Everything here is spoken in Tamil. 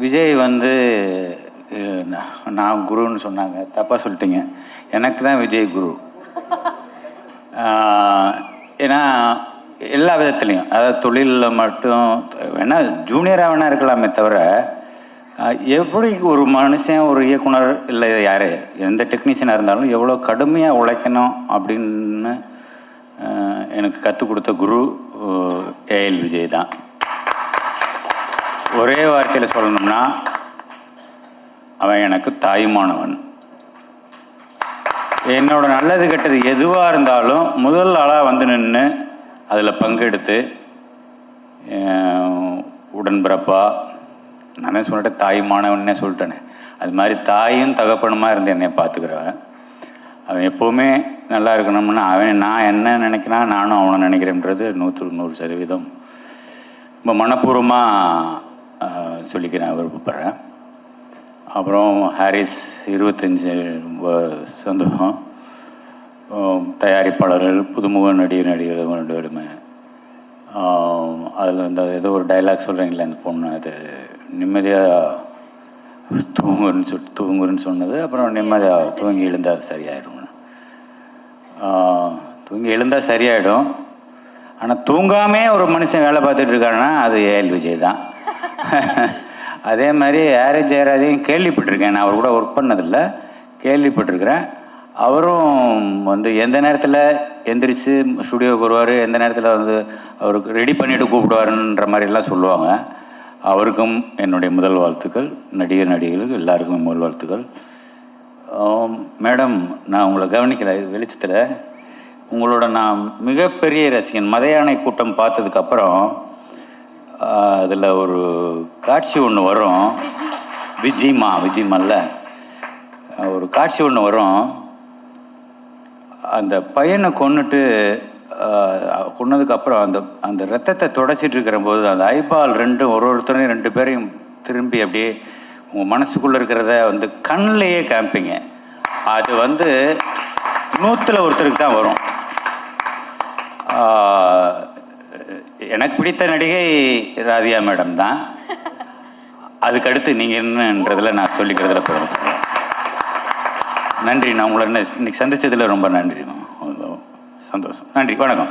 விஜய் வந்து நான் குருன்னு சொன்னாங்க, தப்பாக சொல்லிட்டீங்க. எனக்கு தான் விஜய் குரு. ஏன்னா எல்லா விதத்துலேயும், அதாவது தொழிலில் மட்டும் வேணால் ஜூனியராக வேணா இருக்கலாமே தவிர, எப்படி ஒரு மனுஷன் ஒரு இயக்குனர் இல்லை யார் எந்த டெக்னீஷியனாக இருந்தாலும் எவ்வளோ கடுமையாக உழைக்கணும் அப்படின்னு எனக்கு கற்றுக் கொடுத்த குரு ஏஎல் விஜய் தான். ஒரே வார்த்தையில் சொல்லணும்னா அவன் எனக்கு தாயுமானவன். என்னோட நல்லது கெட்டது எதுவாக இருந்தாலும் முதல் ஆளாக வந்து நின்று அதில் பங்கெடுத்து உடன்பிறப்பா, நானே சொல்லிட்டேன் தாயுமானவன்னே சொல்லிட்டேனே, அது மாதிரி தாயும் தகப்பனுமா இருந்து என்னை பார்த்துக்கிறவன். அவன் எப்போவுமே நல்லா இருக்கணும்னா நான் என்ன நினைக்கிறேன், நானும் அவனை நினைக்கிறேன்றது 100% ரொம்ப மனப்பூர்வமாக சொல்லிக்கிறேன், விருப்பப்படுறேன். அப்புறம் ஹாரிஸ் 25 ரொம்ப சந்தோஷம். தயாரிப்பாளர்கள், புதுமுக நடிகர்கள் 2 பேருமே. அதில் இந்த ஏதோ ஒரு டைலாக் சொல்கிறீங்களே, அந்த பொண்ணு அது நிம்மதியாக தூங்குன்னு சொன்னது, அப்புறம் நிம்மதியாக தூங்கி எழுந்தால் அது சரியாயிடும். தூங்கி எழுந்தால் சரியாயிடும். ஆனால் தூங்காமே ஒரு மனுஷன் வேலை பார்த்துட்டு இருக்காருன்னா அது ஏஎல் விஜய் தான். அதே மாதிரி ஆர்எஸ் ஜெயராஜையும் கேள்விப்பட்டிருக்கேன். நான் அவர் கூட ஒர்க் பண்ணதில்லை, கேள்விப்பட்டிருக்கிறேன். அவரும் வந்து எந்த நேரத்தில் எந்திரிச்சு ஸ்டுடியோவுக்கு வருவார், எந்த நேரத்தில் வந்து அவருக்கு ரெடி பண்ணிவிட்டு கூப்பிடுவாருன்ற மாதிரிலாம் சொல்லுவாங்க. அவருக்கும் என்னுடைய முதல் வாழ்த்துக்கள். நடிகர்களுக்கு எல்லாருக்கும் முதல் வாழ்த்துக்கள். மேடம், நான் உங்களை கவனிக்கலை வெளிச்சத்தில். உங்களோட நான் மிகப்பெரிய ரசிகன். மதையானை கூட்டம் பார்த்ததுக்கப்புறம் அதில் ஒரு காட்சி ஒன்று வரும், விஜிமல்ல ஒரு காட்சி ஒன்று வரும். அந்த பையனை கொன்னதுக்கப்புறம் அந்த ரத்தத்தை தொடச்சிட்டு இருக்கிற போது அந்த ஐபால் ஒருத்தரையும் 2 பேரையும் திரும்பி அப்படியே உங்கள் மனசுக்குள்ளே இருக்கிறத வந்து கண்ணிலேயே காமிப்பீங்க. அது வந்து 100ல் ஒருத்தருக்கு தான் வரும். எனக்கு பிடித்த நடிகை ராதியா மேடம் தான். அதுக்கடுத்து நீங்கள் என்னன்றதில் நான் சொல்லிக்கிறதுல போகிறேன். நன்றி. நான் உங்களை இன்னைக்கு சந்தித்ததில் ரொம்ப நன்றி, சந்தோஷம். நன்றி, வணக்கம்.